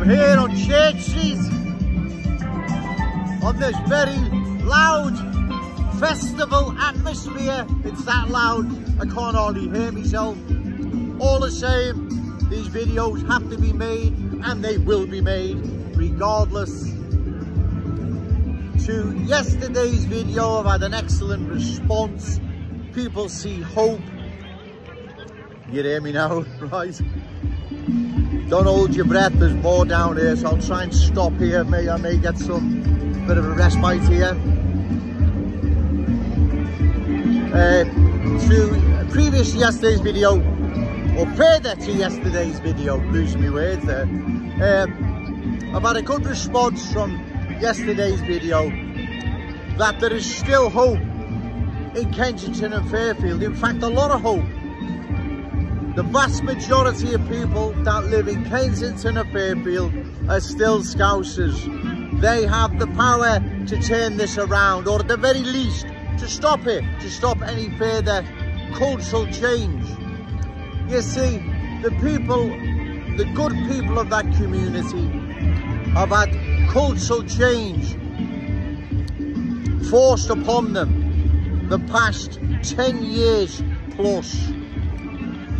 here on Church Street on this very loud festival atmosphere. It's that loud I can't hardly hear myself. All the same, these videos have to be made, and they will be made regardless. To yesterday's video, I've had an excellent response. People see hope. You hear me now, right? Don't hold your breath, there's more down here, so I'll try and stop here. I may get some bit of a respite here. To previous yesterday's video, or further to yesterday's video, losing my words there, I've had a good response from yesterday's video that there is still hope in Kensington and Fairfield. In fact, a lot of hope. The vast majority of people that live in Kensington and Fairfield are still Scousers. They have the power to turn this around, or at the very least, to stop it, to stop any further cultural change. You see, the good people of that community have had cultural change forced upon them the past 10 years plus.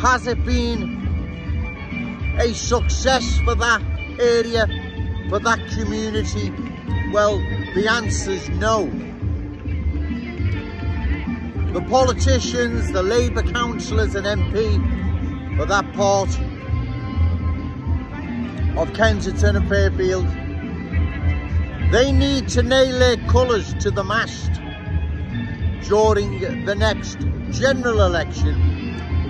Has it been a success for that area, for that community? Well, the answer's no. The politicians, the Labour councillors and MP for that part of Kensington and Fairfield, they need to nail their colours to the mast during the next general election,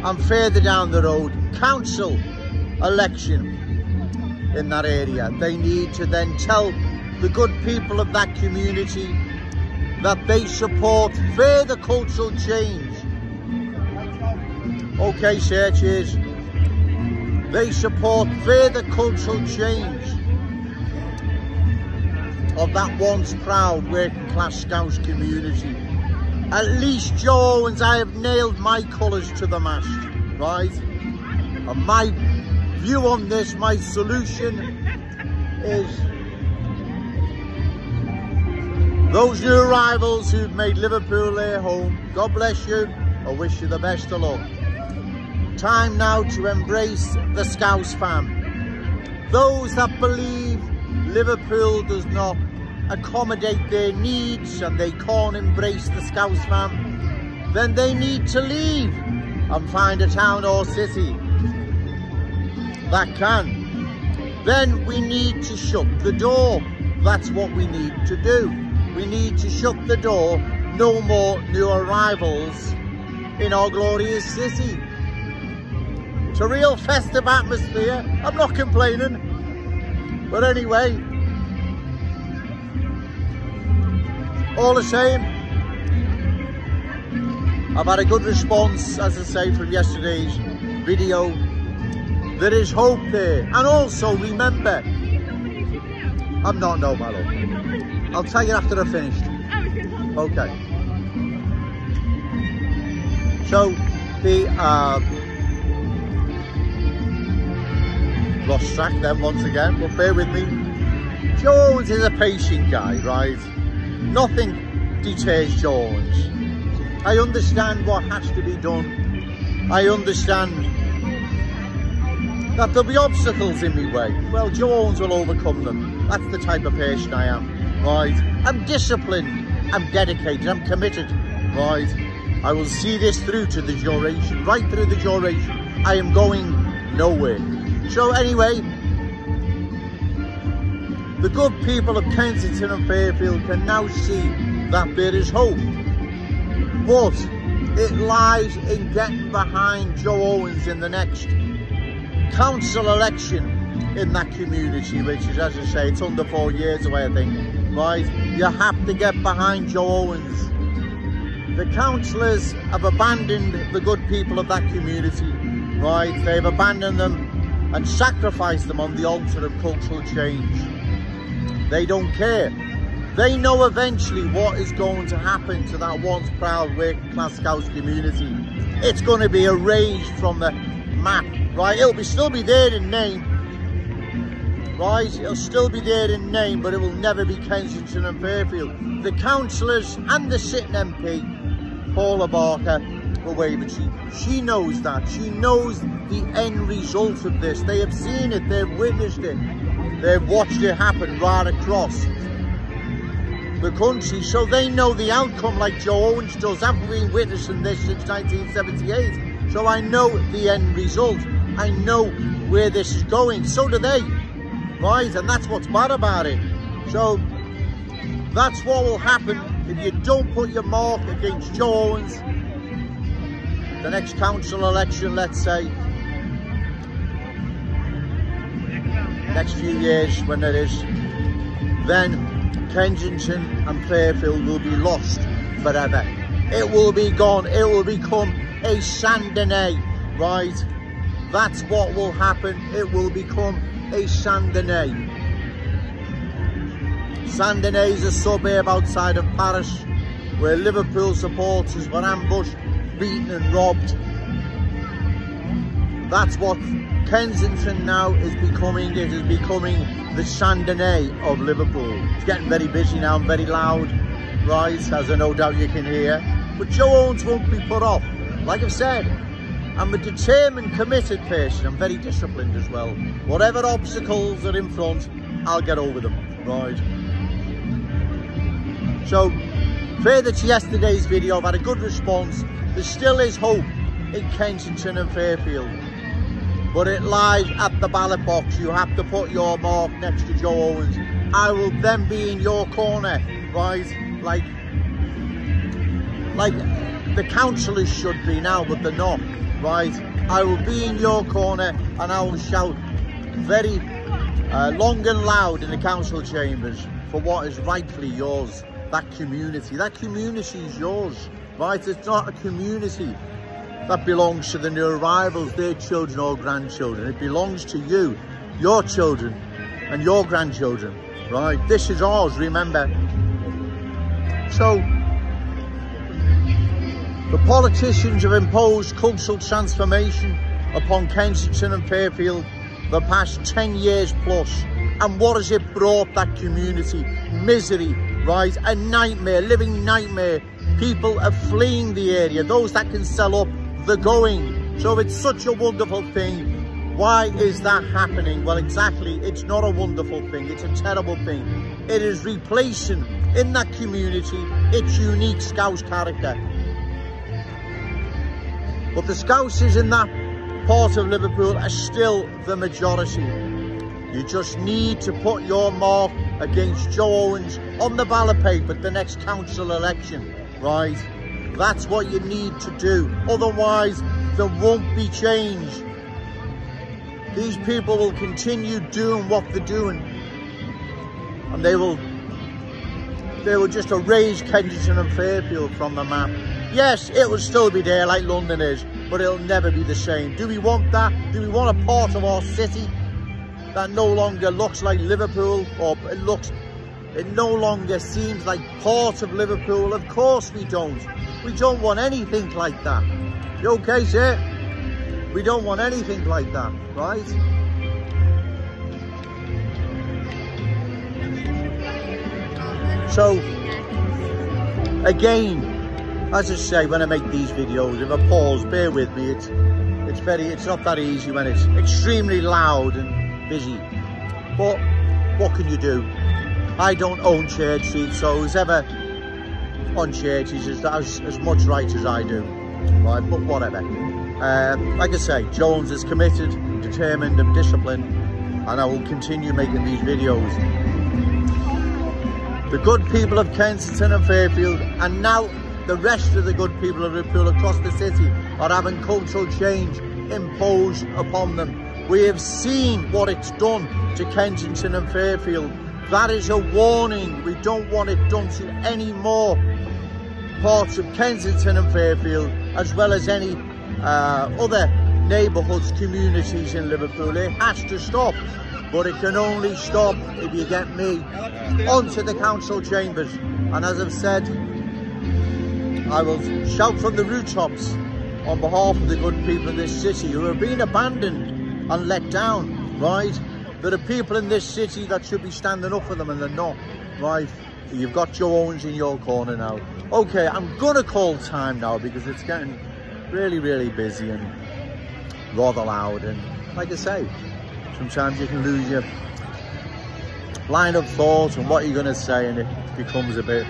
and further down the road, council election in that area. They need to then tell the good people of that community that they support further cultural change. Okay, sir, cheers. They support further cultural change of that once proud working class Scouse community. At least, Joe Owens, I have nailed my colours to the mast, right? And my view on this, my solution is those new arrivals who've made Liverpool their home, God bless you, I wish you the best of luck. Time now to embrace the Scouse fam. Those that believe Liverpool does not accommodate their needs and they can't embrace the Scouse fam, then they need to leave and find a town or city that can. Then we need to shut the door. That's what we need to do. We need to shut the door. No more new arrivals in our glorious city. It's a real festive atmosphere. I'm not complaining. But anyway, all the same, I've had a good response, as I say, from yesterday's video. There is hope there. And also remember, I'm not, no, my love. I'll tell you after I've finished. Okay. So, lost track then once again, but bear with me. Joe Owens is a patient guy, right? Nothing deters Joe Owens. I understand what has to be done. I understand that there'll be obstacles in my way. Well, Joe Owens will overcome them. That's the type of person I am, right? I'm disciplined, I'm dedicated, I'm committed, right? I will see this through to the duration, right through the duration. I am going nowhere. So anyway, the good people of Kensington and Fairfield can now see that there is hope. But it lies in getting behind Joe Owens in the next council election in that community, which is, as I say, it's under 4 years away, I think, right? You have to get behind Joe Owens. The councillors have abandoned the good people of that community, right? They've abandoned them and sacrificed them on the altar of cultural change. They don't care. They know eventually what is going to happen to that once proud working class Scouse community. It's going to be erased from the map, right? It'll still be there in name, right? It'll still be there in name, but it will never be Kensington and Fairfield. The councillors and the sitting MP, Paula Barker, for Wavertree, she knows that. She knows the end result of this. They have seen it, they've witnessed it, they've watched it happen right across the country, so they know the outcome like Joe Owens does. I've been witnessing this since 1978, so I know the end result. I know where this is going, so do they, right? And that's what's bad about it. So that's what will happen if you don't put your mark against Joe Owens. The next council election, let's say, next few years when it is, then Kensington and Fairfield will be lost forever. It will be gone. It will become a Saint-Denis, right? That's what will happen. It will become a Saint-Denis. Saint-Denis is a suburb outside of Paris where Liverpool supporters were ambushed, beaten and robbed. That's what Kensington now is becoming. It is becoming the Saint-Denis of Liverpool. It's getting very busy now and very loud, right, as I no doubt you can hear. But Joe Owens won't be put off. Like I've said, I'm a determined, committed person. I'm very disciplined as well. Whatever obstacles are in front, I'll get over them, right? So, further to yesterday's video, I've had a good response. There still is hope in Kensington and Fairfield, but it lies at the ballot box. You have to put your mark next to Joe Owens. I will then be in your corner, right? Like the councillors should be now, but they're not, right? I will be in your corner and I will shout very long and loud in the council chambers for what is rightfully yours. That community is yours, right? It's not a community that belongs to the new arrivals, their children or grandchildren. It belongs to you, your children and your grandchildren, right? This is ours, remember. So, the politicians have imposed cultural transformation upon Kensington and Fairfield the past 10 years plus. And what has it brought that community? Misery, right? A nightmare, living nightmare. People are fleeing the area. Those that can sell up, they're going. So it's such a wonderful thing. Why is that happening? Well, exactly, it's not a wonderful thing. It's a terrible thing. It is replacing in that community its unique Scouse character. But the Scousers in that part of Liverpool are still the majority. You just need to put your mark against Joe Owens on the ballot paper at the next council election, right? That's what you need to do. Otherwise, there won't be change. These people will continue doing what they're doing. And they will just erase Kensington and Fairfield from the map. Yes, it will still be there like London is, but it'll never be the same. Do we want that? Do we want a part of our city that no longer looks like Liverpool, or it no longer seems like part of Liverpool? Of course we don't. We don't want anything like that. You okay, sir? We don't want anything like that, right? So, again, as I say, when I make these videos, if I pause, bear with me. It's not that easy when it's extremely loud and busy. But what can you do? I don't own Church Street, so who's ever on churches has as much right as I do, right? But whatever. Like I say, Joe Owens is committed, determined and disciplined, and I will continue making these videos. The good people of Kensington and Fairfield, and now the rest of the good people of Liverpool across the city, are having cultural change imposed upon them. We have seen what it's done to Kensington and Fairfield. That is a warning. We don't want it done to any more parts of Kensington and Fairfield, as well as any other neighbourhoods, communities in Liverpool. It has to stop, but it can only stop if you get me onto the council chambers. And as I've said, I will shout from the rooftops on behalf of the good people of this city who have been abandoned and let down, right? There are people in this city that should be standing up for them and they're not, right? You've got Joe Owens in your corner now. Okay, I'm gonna call time now because it's getting really, really busy and rather loud. And like I say, sometimes you can lose your line of thought and what you're gonna say, and it becomes a bit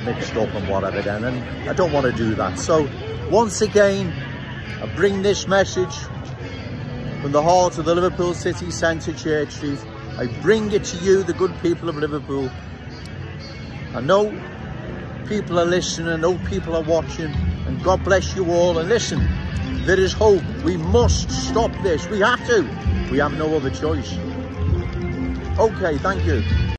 mixed up and whatever then, and I don't want to do that. So once again, I bring this message from the heart of the Liverpool City Centre, Church Street. I bring it to you, the good people of Liverpool. I know people are listening, I know people are watching, and God bless you all. And listen, there is hope. We must stop this. We have to. We have no other choice. Okay, thank you.